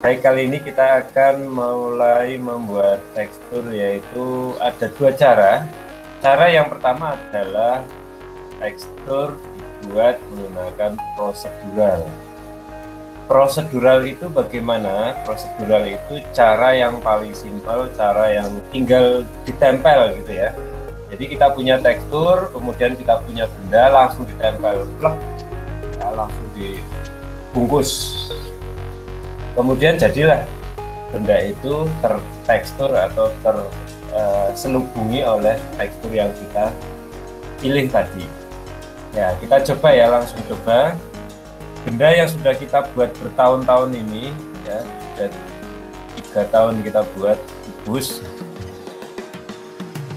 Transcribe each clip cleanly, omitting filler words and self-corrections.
Baik, kali ini kita akan mulai membuat tekstur, yaitu ada dua cara. Cara yang pertama adalah tekstur dibuat menggunakan prosedural. Prosedural itu bagaimana? Prosedural itu cara yang paling simpel, cara yang tinggal ditempel gitu ya. Jadi kita punya tekstur, kemudian kita punya benda, langsung ditempel, plek, ya, langsung dibungkus. Kemudian jadilah benda itu tertekstur atau terselubungi oleh tekstur yang kita pilih tadi. Ya, kita coba ya, langsung coba. Benda yang sudah kita buat bertahun-tahun ini, ya, sudah 3 tahun kita buat bus.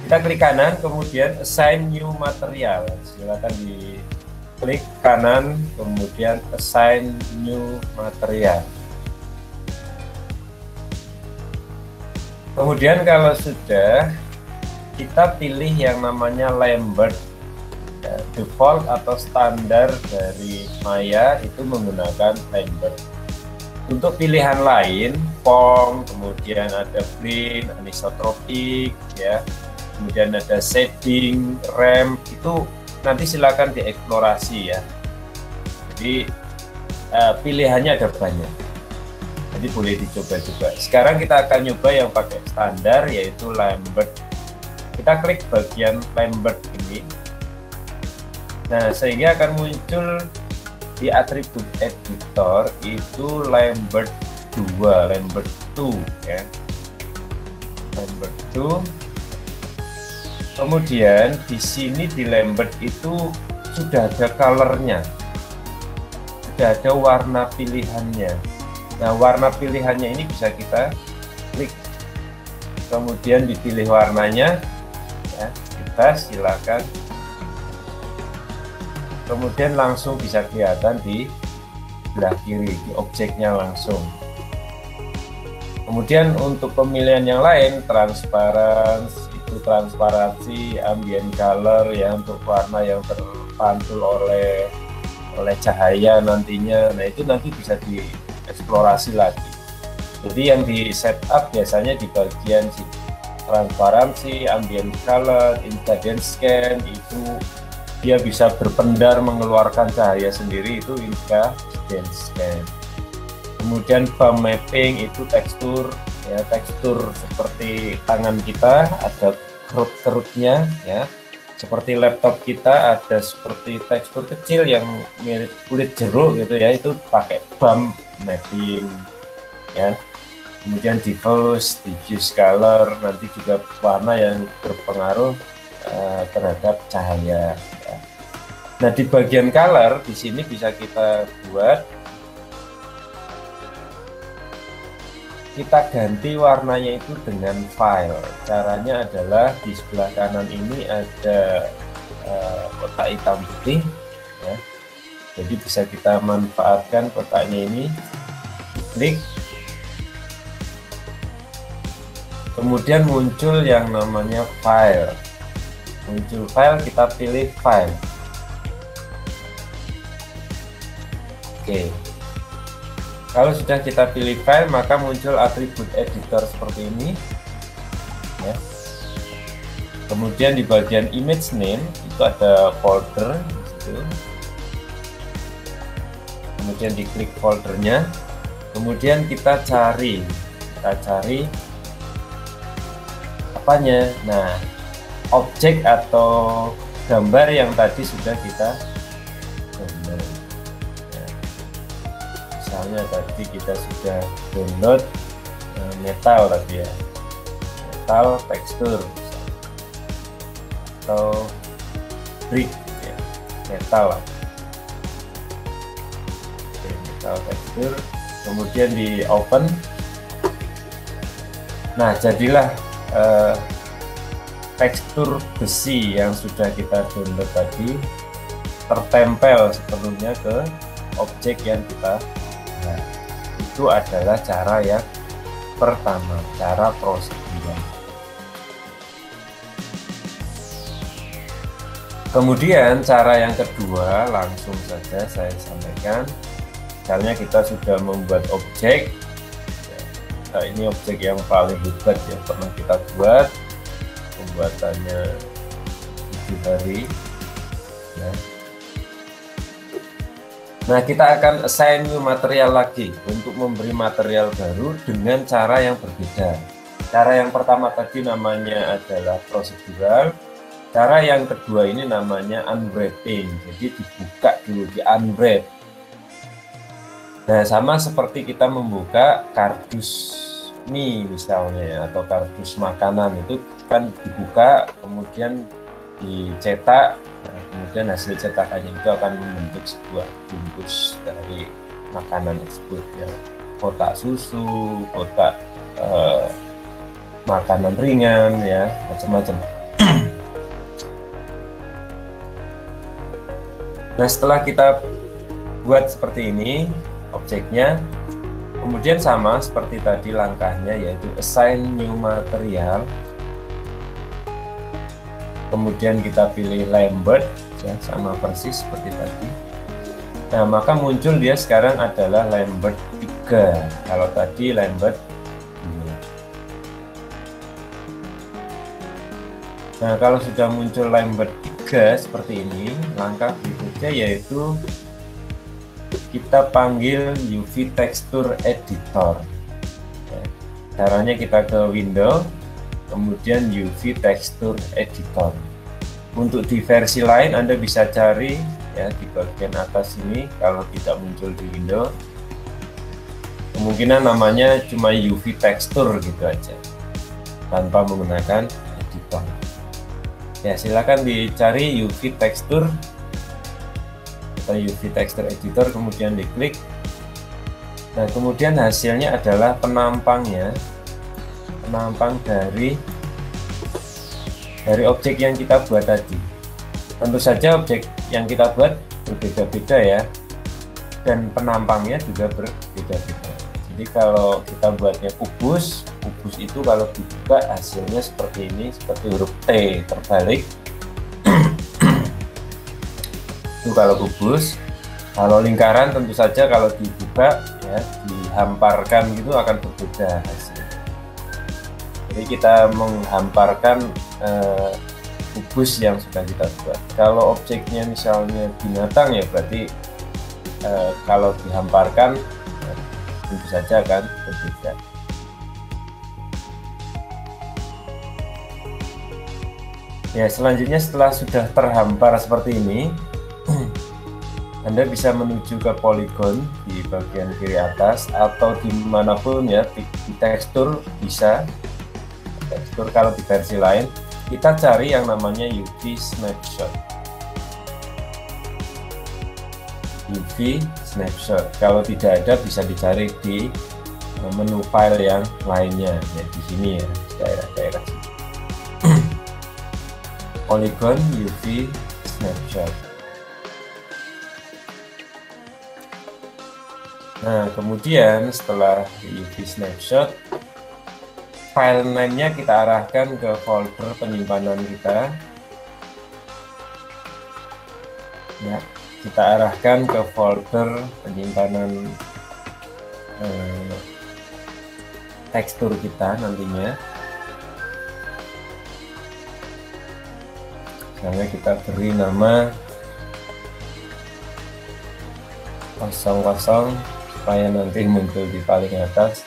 Kita klik kanan, kemudian assign new material. Silakan diklik kanan, kemudian assign new material. Kemudian kalau sudah, kita pilih yang namanya Lambert. Ya, default atau standar dari Maya itu menggunakan Lambert. Untuk pilihan lain, form, kemudian ada blend, anisotropik, ya, kemudian ada shading, ramp, itu nanti silakan dieksplorasi ya. Jadi pilihannya ada banyak. Jadi boleh dicoba juga. Sekarang kita akan nyoba yang pakai standar, yaitu Lambert. Kita klik bagian Lambert ini. Nah, sehingga akan muncul di atribut editor itu Lambert 2, Lambert 2 ya. Lambert 2. Kemudian di sini di Lambert itu sudah ada colornya. Sudah ada warna pilihannya. Nah, warna pilihannya ini bisa kita klik, kemudian dipilih warnanya, ya, kita silakan, kemudian langsung bisa kelihatan di sebelah kiri, di objeknya langsung. Kemudian untuk pemilihan yang lain, transparansi, ambient color, ya, untuk warna yang terpantul oleh cahaya nantinya. Nah, itu nanti bisa dieksplorasi lagi. Jadi yang di setup biasanya di bagian transparansi, ambient color, infrared scan, itu dia bisa berpendar mengeluarkan cahaya sendiri, itu infrared scan. Kemudian bump mapping itu tekstur, ya, tekstur seperti tangan kita, ada kerut-kerutnya, ya. Seperti laptop kita ada seperti tekstur kecil yang mirip kulit jeruk gitu ya, itu pakai bump mapping ya. Kemudian diffuse color, nanti juga warna yang berpengaruh terhadap cahaya ya. Nah, di bagian color di sini bisa kita buat, kita ganti warnanya itu dengan file. Caranya adalah di sebelah kanan ini ada kotak hitam putih ya. Jadi bisa kita manfaatkan kotaknya ini, klik, kemudian muncul yang namanya file. Muncul file, kita pilih file. Oke. Kalau sudah kita pilih file, maka muncul atribut editor seperti ini ya. Kemudian di bagian image name itu ada folder gitu. Kemudian diklik foldernya, kemudian kita cari apanya. Nah, objek atau gambar yang tadi sudah kita gambar. Misalnya tadi kita sudah download metal tadi ya, metal tekstur atau brick ya, metal lah. Oke, metal tekstur, kemudian di open. Nah, jadilah tekstur besi yang sudah kita download tadi tertempel sepenuhnya ke objek yang kita. Nah, itu adalah cara yang pertama, cara prosedural. Kemudian cara yang kedua, langsung saja saya sampaikan. Misalnya kita sudah membuat objek, Nah, ini objek yang paling hebat yang pernah kita buat, pembuatannya 7 hari ya. Nah, kita akan assign new material lagi untuk memberi material baru dengan cara yang berbeda. Cara yang pertama tadi namanya adalah prosedural, cara yang kedua ini namanya unwrapping, jadi dibuka dulu, di unwrap. Nah, sama seperti kita membuka kardus mie misalnya atau kardus makanan, itu kan dibuka kemudian dicetak. Nah, kemudian hasil cetakannya itu akan membentuk sebuah bungkus dari makanan tersebut ya, kotak susu, kotak makanan ringan ya, macam-macam. Nah, setelah kita buat seperti ini objeknya, kemudian sama seperti tadi langkahnya, yaitu assign new material. Kemudian kita pilih Lambert ya, sama persis seperti tadi. Nah, maka muncul dia sekarang adalah Lambert 3. Kalau tadi Lambert 2. Nah, kalau sudah muncul Lambert 3 seperti ini, langkah berikutnya yaitu kita panggil UV Texture Editor ya. Caranya kita ke Window, kemudian UV Texture Editor. Untuk di versi lain Anda bisa cari ya di bagian atas ini. Kalau tidak muncul di Windows, kemungkinan namanya cuma UV Texture gitu aja, tanpa menggunakan editor. Ya, silakan dicari UV Texture atau UV Texture Editor, kemudian diklik. Nah, kemudian hasilnya adalah penampangnya, penampang dari objek yang kita buat tadi. Tentu saja objek yang kita buat berbeda-beda ya, dan penampangnya juga berbeda-beda. Jadi kalau kita buatnya kubus itu kalau dibuka hasilnya seperti ini, seperti huruf T terbalik. Itu kalau kubus. Kalau lingkaran tentu saja kalau dibuka ya, dihamparkan gitu akan berbeda hasilnya. Jadi kita menghamparkan kubus yang sudah kita buat. Kalau objeknya misalnya binatang ya berarti kalau dihamparkan tentu saja akan berbeda. Ya, selanjutnya setelah sudah terhampar seperti ini, Anda bisa menuju ke poligon di bagian kiri atas atau dimanapun ya, di tekstur bisa. Tekstur kalau di versi lain kita cari yang namanya UV Snapshot. UV Snapshot. Kalau tidak ada bisa dicari di menu file yang lainnya ya, di sini ya, daerah-daerah sini. Polygon UV Snapshot. Nah, kemudian setelah UV Snapshot, file name-nya kita arahkan ke folder penyimpanan kita. Ya, kita arahkan ke folder penyimpanan tekstur kita nantinya. Misalnya kita beri nama 00 supaya nanti muncul di paling atas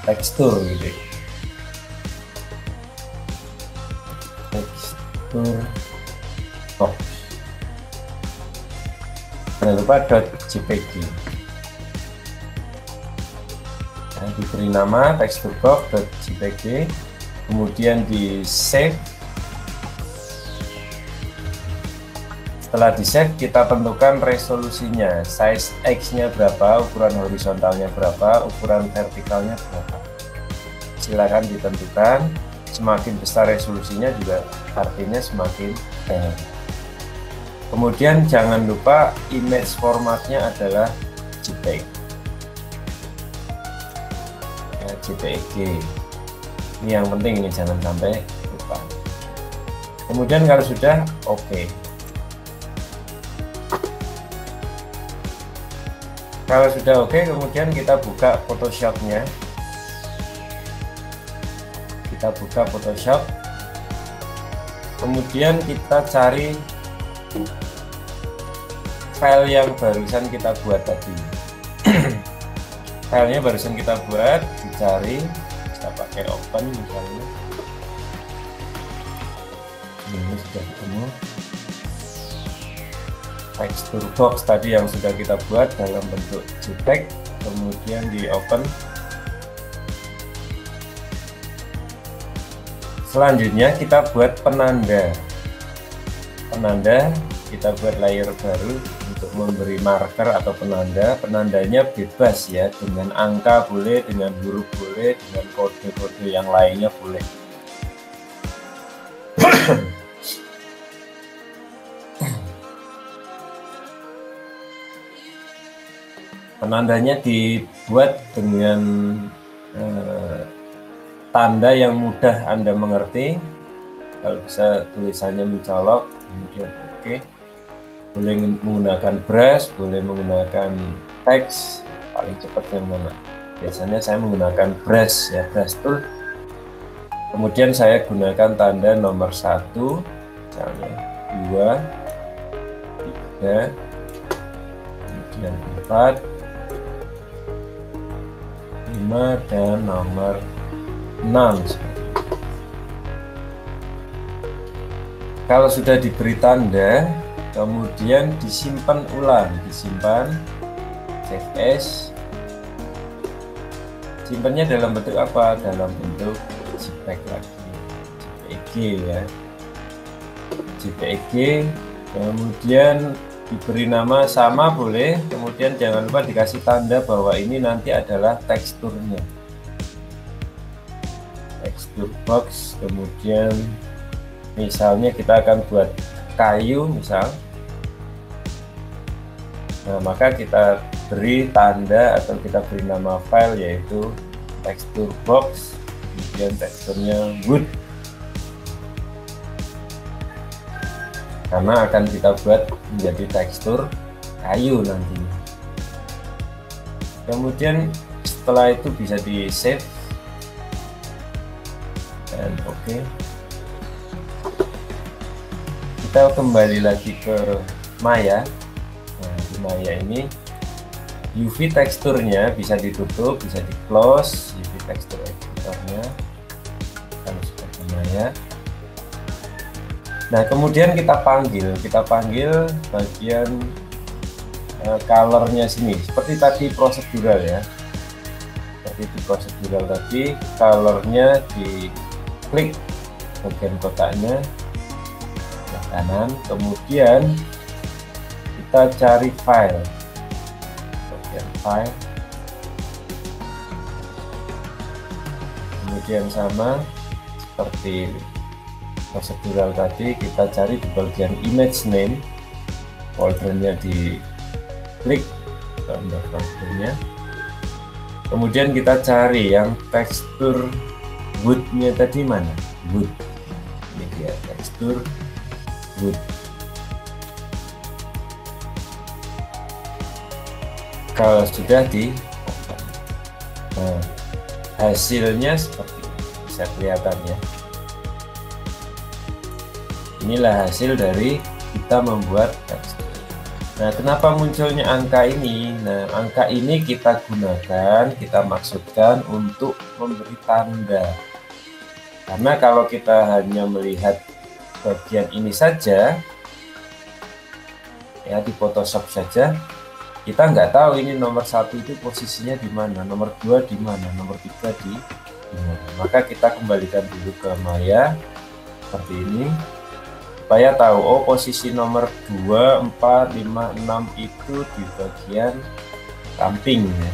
tekstur gitu. Tekstur box. Jangan lupa .jpg. Nah, diberi nama tekstur box.jpg, kemudian di save. Setelah di save, kita tentukan resolusinya, size X-nya berapa, ukuran horizontalnya berapa, ukuran vertikalnya berapa. Silakan ditentukan. Semakin besar resolusinya juga artinya semakin baik. Kemudian jangan lupa image formatnya adalah JPEG. Ya, JPEG. Ini yang penting, ini jangan sampai lupa. Kemudian kalau sudah oke. Kalau sudah oke, kemudian kita buka Photoshop-nya. Kita buka Photoshop, kemudian kita cari file yang barusan kita buat tadi. Filenya barusan kita buat, dicari, kita pakai open misalnya. Ini sudah ketemu. Texture box tadi yang sudah kita buat dalam bentuk JPEG, kemudian di open. Selanjutnya kita buat penanda. Kita buat layer baru untuk memberi marker atau penanda. Penandanya bebas ya, dengan angka boleh, dengan huruf boleh, dengan kode-kode yang lainnya boleh. Penandanya dibuat dengan tanda yang mudah Anda mengerti. Kalau bisa tulisannya mencolok, kemudian oke. Boleh menggunakan brush, boleh menggunakan teks, paling cepat yang mana? Biasanya saya menggunakan brush ya, brush tool. Kemudian saya gunakan tanda nomor 1, misalnya 2, 3, kemudian 4, 5, dan nomor 6. Kalau sudah diberi tanda, kemudian disimpan ulang, save as. Simpannya dalam bentuk apa? Dalam bentuk JPEG lagi, JPEG ya, JPEG. Kemudian diberi nama sama boleh, kemudian jangan lupa dikasih tanda bahwa ini nanti adalah teksturnya, tekstur box. Kemudian misalnya kita akan buat kayu misal, nah maka kita beri tanda atau kita beri nama file yaitu tekstur box, kemudian teksturnya wood, karena akan kita buat menjadi tekstur kayu nantinya. Kemudian setelah itu bisa di save dan oke. Kita kembali lagi ke Maya. Nah, di Maya ini UV teksturnya bisa ditutup, bisa di close. UV tekstur editornya kalau seperti Maya. Nah, kemudian kita panggil bagian colornya sini, seperti tadi prosedural ya, seperti di prosedural tadi, colornya di klik bagian kotaknya ke kanan, kemudian kita cari file, bagian file, kemudian sama seperti prosedural tadi, kita cari di bagian image name, foldernya di klik tambah foldernya, kemudian kita cari yang tekstur woodnya tadi mana, wood, ini dia tekstur wood. Kalau sudah nah, hasilnya seperti ini, bisa kelihatan ya. Inilah hasil dari kita membuat tekstur. Nah, kenapa munculnya angka ini? Nah, angka ini kita gunakan, kita maksudkan untuk memberi tanda. Karena kalau kita hanya melihat bagian ini saja, ya di Photoshop saja, kita nggak tahu ini nomor 1 itu posisinya di mana, nomor 2 di mana, nomor 3 di mana. Maka kita kembalikan dulu ke Maya seperti ini, supaya tahu oh posisi nomor 2, 4, 5, 6 itu di bagian samping ya.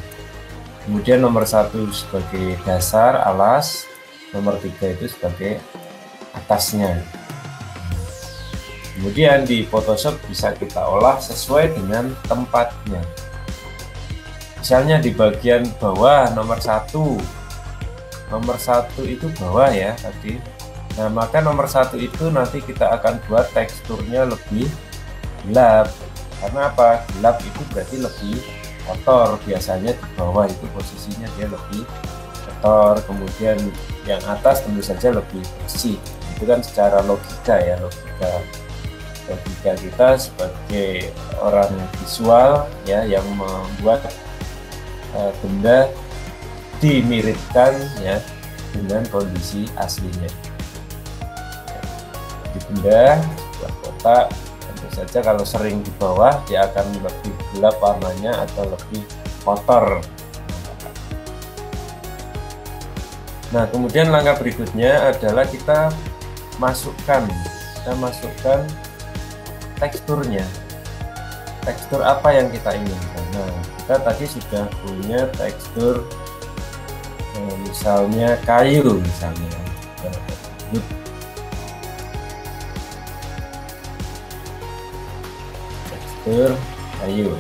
Kemudian nomor 1 sebagai dasar alas, nomor 3 itu sebagai atasnya. Kemudian di Photoshop bisa kita olah sesuai dengan tempatnya. Misalnya di bagian bawah nomor 1 itu bawah ya tadi. Nah, maka nomor 1 itu nanti kita akan buat teksturnya lebih gelap. Karena apa? Gelap itu berarti lebih kotor, biasanya di bawah itu posisinya dia lebih kotor, kemudian yang atas tentu saja lebih bersih. Itu kan secara logika ya, logika kita sebagai orang visual ya, yang membuat benda dimiripkan ya dengan kondisi aslinya. Di benda sebuah kotak tentu saja kalau sering di bawah dia akan lebih gelap warnanya atau lebih kotor. Nah, kemudian langkah berikutnya adalah kita masukkan teksturnya. Tekstur apa yang kita inginkan? Nah, kita tadi sudah punya tekstur misalnya kayu misalnya. Tekstur kayu.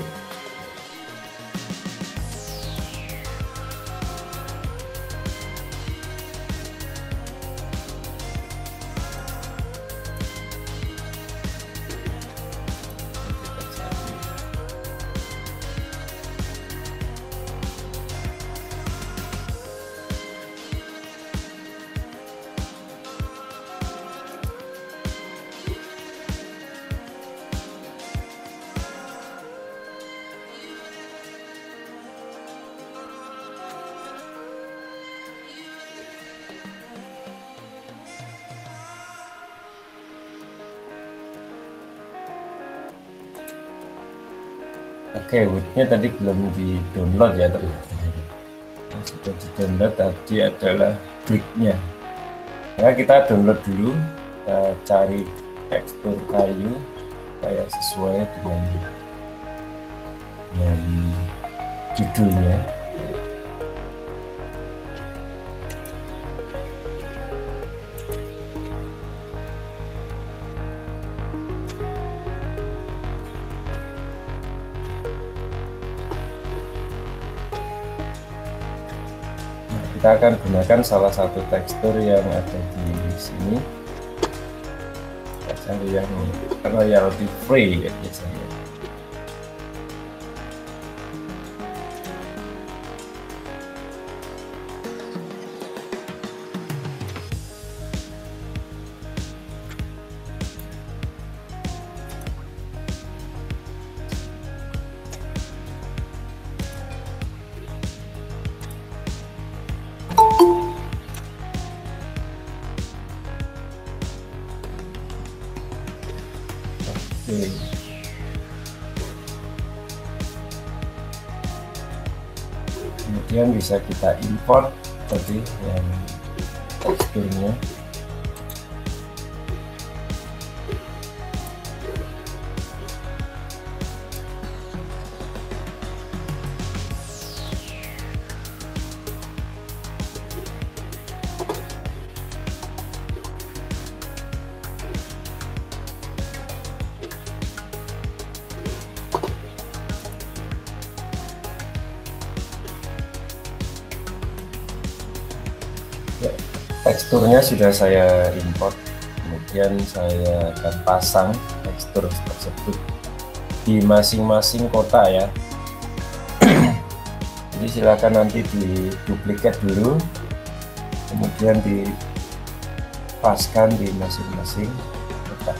Oke, Word-nya tadi belum di-download ya ternyata. Yang sudah di-download tadi adalah kliknya. Nah, kita download dulu, kita cari tekstur kayu supaya sesuai dengan judulnya. Kita akan gunakan salah satu tekstur yang ada di sini. Kita cari yang royalty free ya biasanya. Kemudian bisa kita import tadi yang teksturnya. Ya, teksturnya sudah saya import, kemudian saya akan pasang tekstur tersebut di masing-masing kota ya. Jadi silakan nanti di duplikat dulu, kemudian dipaskan di masing-masing kota.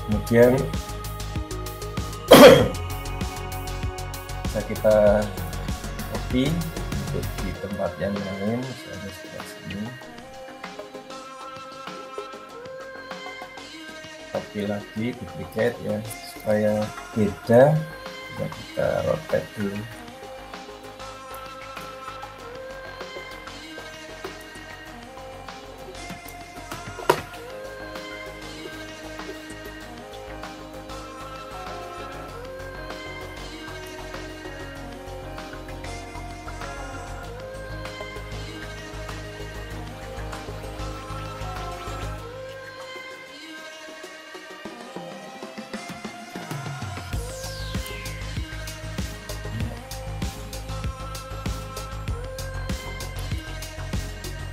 Kemudian bisa kita copy untuk di tempat yang lain, misalnya sebelah sini. Copy lagi, duplicate ya, supaya beda. Bisa kita rotate dulu.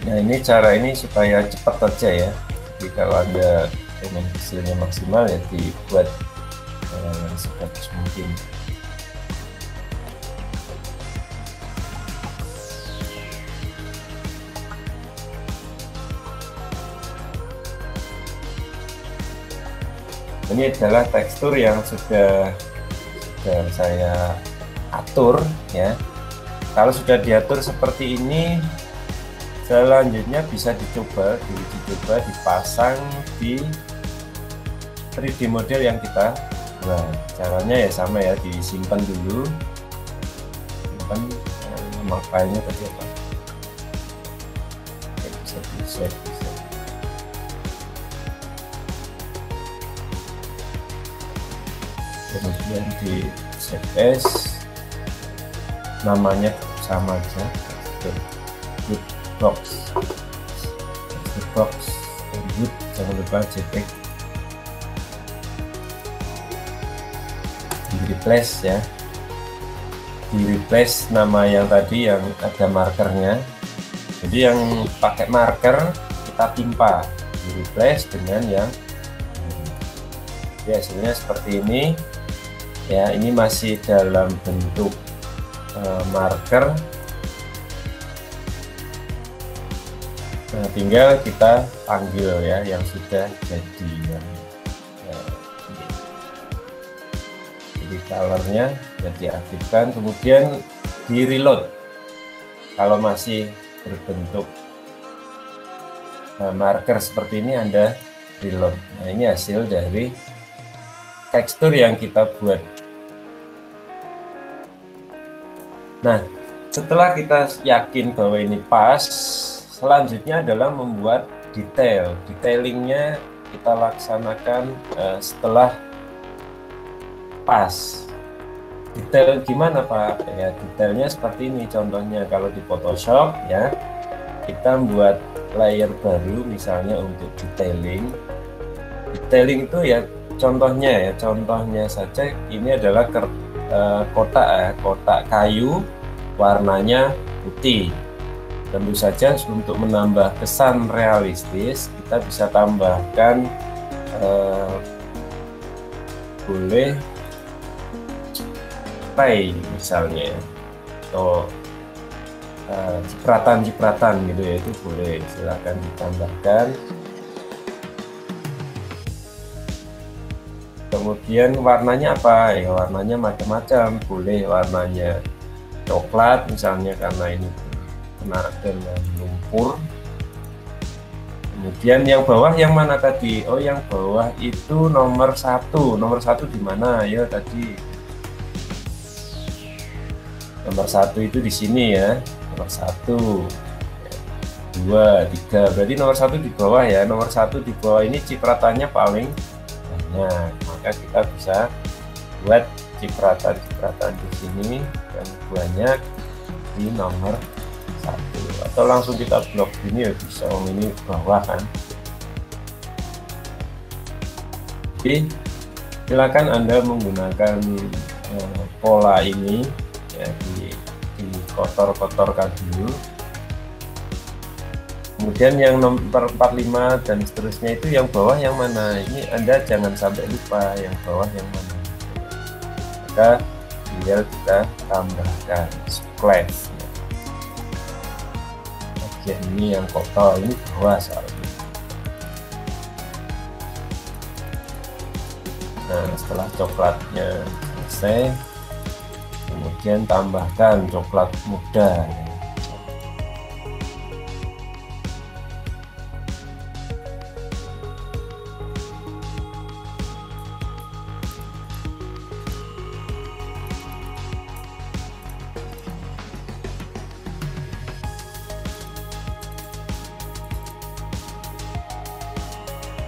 Nah, ini cara ini supaya cepat saja ya. Jadi kalau Anda ingin hasilnya maksimal ya dibuat sebagus mungkin. Ini adalah tekstur yang sudah saya atur ya. Kalau sudah diatur seperti ini, selanjutnya bisa dicoba dipasang di 3D model yang kita buat. Caranya ya sama ya, disimpan dulu, simpan nama filenya tadi apa. Oke, bisa di save. Kemudian di save as, namanya sama aja, good box, good, jangan lupa JPEG, di replace ya, di replace nama yang tadi yang ada markernya. Jadi yang pakai marker kita timpa, di replace dengan yang ya, hasilnya seperti ini ya. Ini masih dalam bentuk marker. Nah, tinggal kita panggil ya yang sudah jadi jadi colornya sudah diaktifkan, kemudian di reload. Kalau masih berbentuk marker seperti ini, Anda reload. Nah, ini hasil dari tekstur yang kita buat. Nah, setelah kita yakin bahwa ini pas, selanjutnya adalah membuat detailingnya kita laksanakan setelah pas. Detail gimana Pak? Ya, detailnya seperti ini contohnya. Kalau di Photoshop ya, kita membuat layer baru misalnya untuk detailing itu ya, contohnya saja ini adalah kotak kayu warnanya putih. Tentu saja untuk menambah kesan realistis, kita bisa tambahkan boleh spray misalnya, atau cipratan gitu ya, itu boleh, silahkan ditambahkan. Kemudian warnanya apa ya, warnanya macam-macam, boleh warnanya coklat misalnya karena ini kena dengan lumpur. Kemudian yang bawah yang mana tadi? Oh, yang bawah itu nomor 1 di mana ya tadi? Nomor 1 itu di sini ya, nomor 1 2 3, berarti nomor 1 di bawah ya. Nomor 1 di bawah ini cipratannya paling banyak, maka kita bisa buat cipratan di sini yang banyak di nomor 1, atau langsung kita blok ini ya bisa. Ini bawah kan. Jadi silakan Anda menggunakan pola ini ya, dikotor-kotorkan dulu. Kemudian yang nomor 45 dan seterusnya itu yang bawah yang mana, ini Anda jangan sampai lupa yang bawah yang mana. Maka tinggal kita tambahkan splash. Bagian ini yang kotor, ini bawah soalnya. Nah, setelah coklatnya selesai, kemudian tambahkan coklat muda.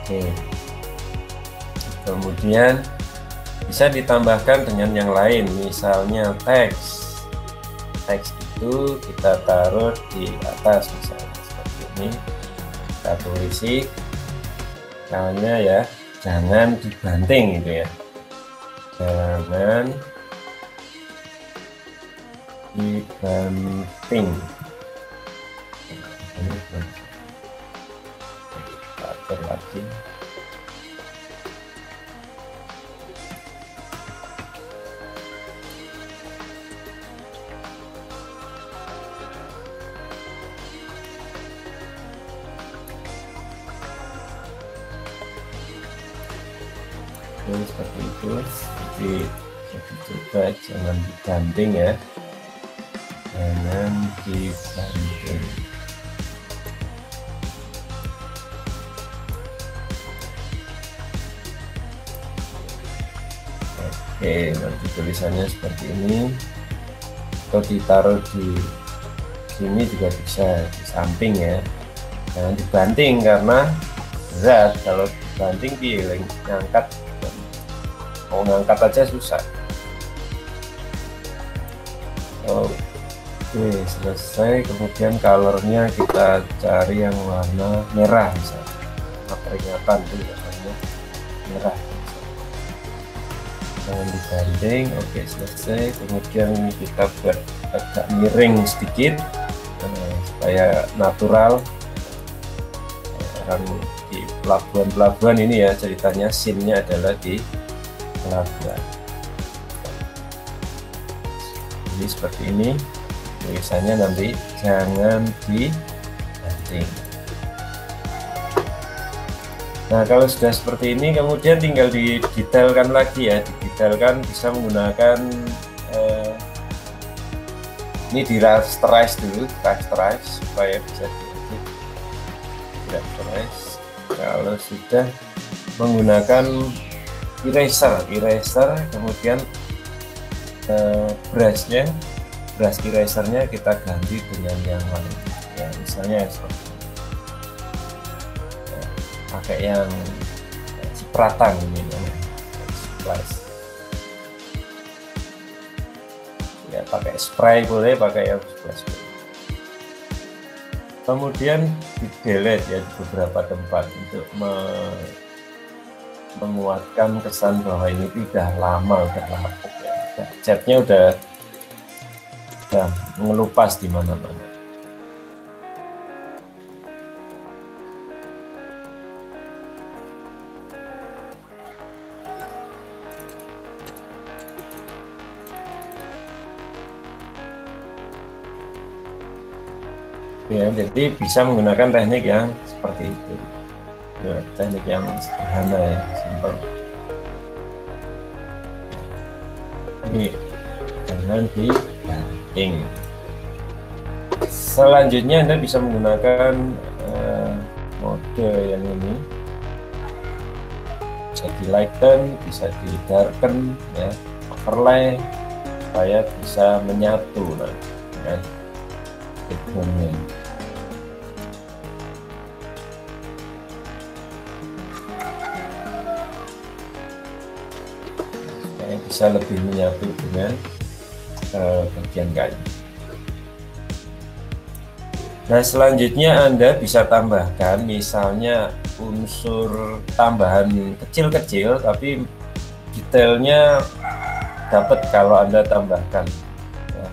Oke. Kemudian bisa ditambahkan dengan yang lain, misalnya teks itu kita taruh di atas misalnya seperti ini. Kita tulisi misalnya ya, jangan dibanting gitu ya, jangan dibanting. ini belum kita atur lagi. Seperti itu, jadi coba jangan dibanting ya, jangan dibanting. Oke, nanti tulisannya seperti ini, atau ditaruh di sini juga bisa, di samping ya, jangan dibanting karena berat. Kalau dibanting piring ngangkat, mau ngangkat aja susah. Oke, selesai. Kemudian colornya kita cari yang warna merah misalnya, warna peringatan tuh biasanya merah, jangan dibanting. Oke, selesai. Kemudian kita buat agak miring sedikit supaya natural. Orang di pelabuhan ini ya ceritanya, scene-nya adalah di pelabuhan. Jadi seperti ini tulisannya, nanti jangan dibanting. Nah, kalau sudah seperti ini kemudian tinggal didetailkan lagi ya, didetailkan bisa menggunakan ini di rasterize dulu, rasterize supaya bisa rasterize. Kalau sudah menggunakan eraser, kemudian brush erasernya kita ganti dengan yang lain ya, misalnya seperti ya, pakai yang cipratan ini namanya, splash ya, pakai spray boleh, pakai yang splash boleh. Kemudian di delete ya di beberapa tempat untuk menguatkan kesan bahwa ini udah lama, udah lapuk ya, catnya udah mengelupas di mana-mana. Ya, jadi bisa menggunakan teknik yang seperti itu ya, teknik yang sederhana ya, simpel. Ini jangan dibanting. Selanjutnya Anda bisa menggunakan mode yang ini, bisa di lighten, bisa di darken ya, overlay supaya bisa menyatu dengan backgroundnya. Bisa lebih menyatu dengan bagian kayu. Nah, selanjutnya Anda bisa tambahkan misalnya unsur tambahan kecil-kecil, tapi detailnya dapat kalau Anda tambahkan ya.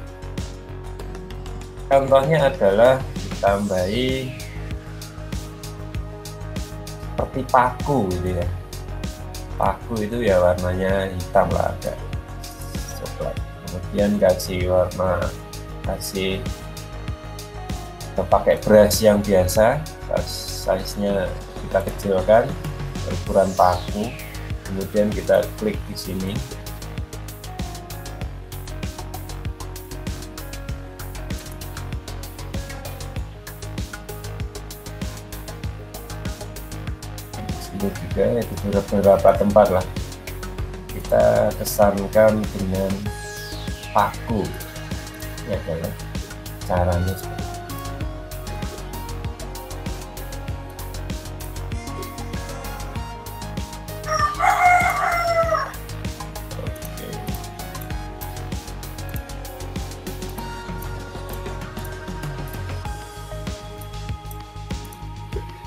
Contohnya adalah ditambahi seperti paku gitu ya. Paku itu ya warnanya hitam lah, agak coklat. Kemudian kasih pakai brush yang biasa, size-nya kita kecilkan ukuran paku, kemudian kita klik di sini. Juga itu beberapa tempat lah kita kesankan dengan paku ya, adalah caranya seperti itu.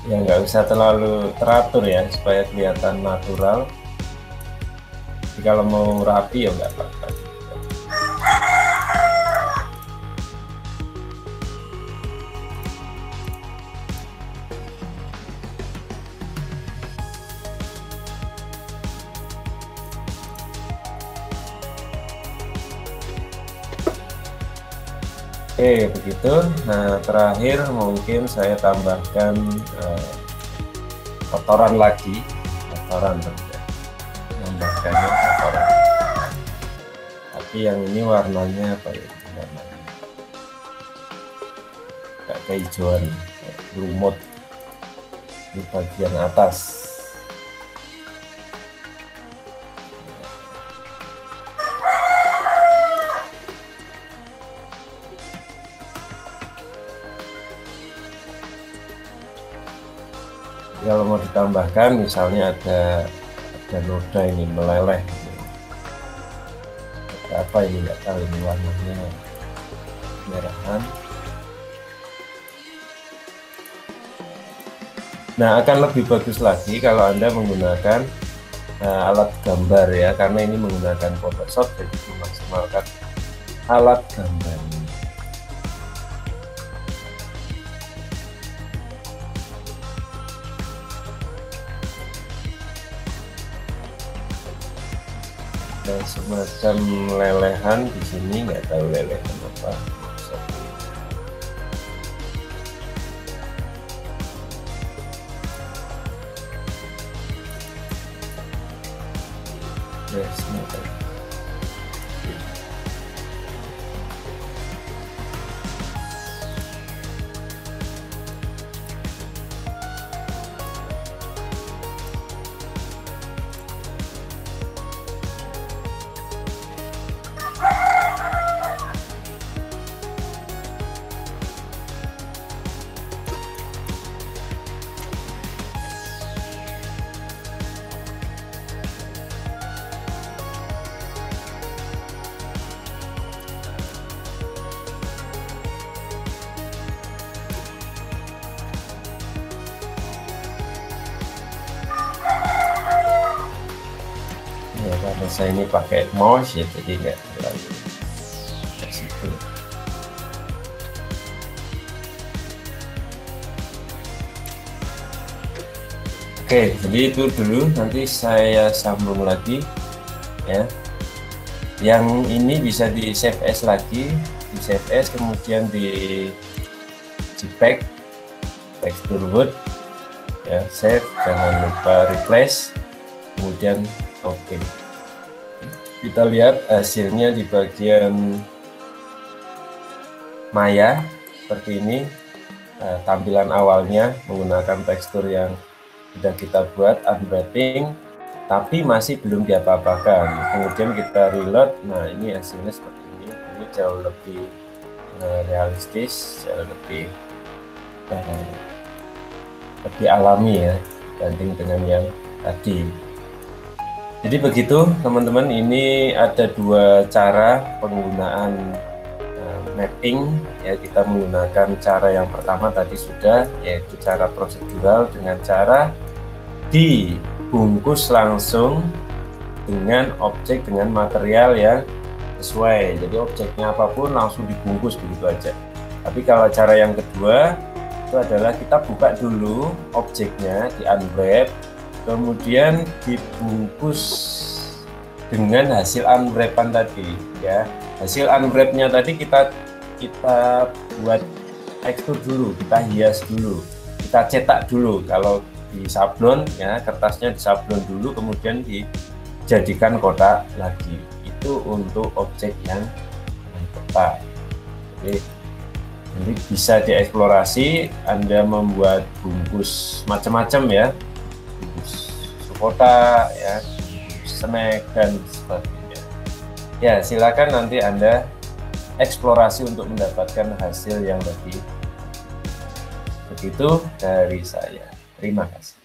Ya nggak usah terlalu teratur ya supaya kelihatan natural. Jadi kalau mau rapi ya nggak apa-apa. Oke, begitu. Nah, terakhir mungkin saya tambahkan kotoran lagi, kotoran tambahkannya kotoran. Tapi yang ini warnanya apa ya? Warnanya kayak kehijauan, lumut di bagian atas. Kalau mau ditambahkan misalnya ada noda ini meleleh, apa ini nggak tahu, ini warnanya merahan. Nah, akan lebih bagus lagi kalau Anda menggunakan alat gambar ya, karena ini menggunakan Photoshop, jadi dimaksimalkan alat gambar. Dan semacam lelehan di sini, nggak tahu lelehan apa. Yes, ya, karena saya ini pakai mouse ya, jadi nggak terlalu situ. Oke, jadi itu dulu, nanti saya sambung lagi ya. Yang ini bisa di save as lagi, di save as, kemudian di JPEG, texture wood ya, save, jangan lupa replace, kemudian oke. Kita lihat hasilnya di bagian Maya seperti ini. Tampilan awalnya menggunakan tekstur yang sudah kita buat, unwrapping, tapi masih belum diapa-apakan. Kemudian kita reload, nah ini hasilnya seperti ini. Ini jauh lebih realistis, jauh lebih alami ya, dibanding dengan yang tadi. Jadi begitu teman-teman, ini ada dua cara penggunaan mapping ya. Kita menggunakan cara yang pertama tadi sudah, yaitu cara prosedural dengan cara dibungkus langsung dengan objek dengan material yang sesuai. Jadi objeknya apapun langsung dibungkus begitu aja. Tapi kalau cara yang kedua itu adalah kita buka dulu objeknya, di unwrap, kemudian dibungkus dengan hasil unwrapan tadi ya. Hasil unwrapnya tadi kita buat tekstur dulu, kita hias dulu, kita cetak dulu. Kalau di sablon ya, kertasnya disablon dulu, kemudian dijadikan kotak lagi. Itu untuk objek yang kotak. Jadi bisa dieksplorasi, Anda membuat bungkus macam-macam ya, bungkus kotak ya, snack dan sebagainya. Ya, silakan nanti Anda eksplorasi untuk mendapatkan hasil yang lebih. Begitu dari saya. Terima kasih.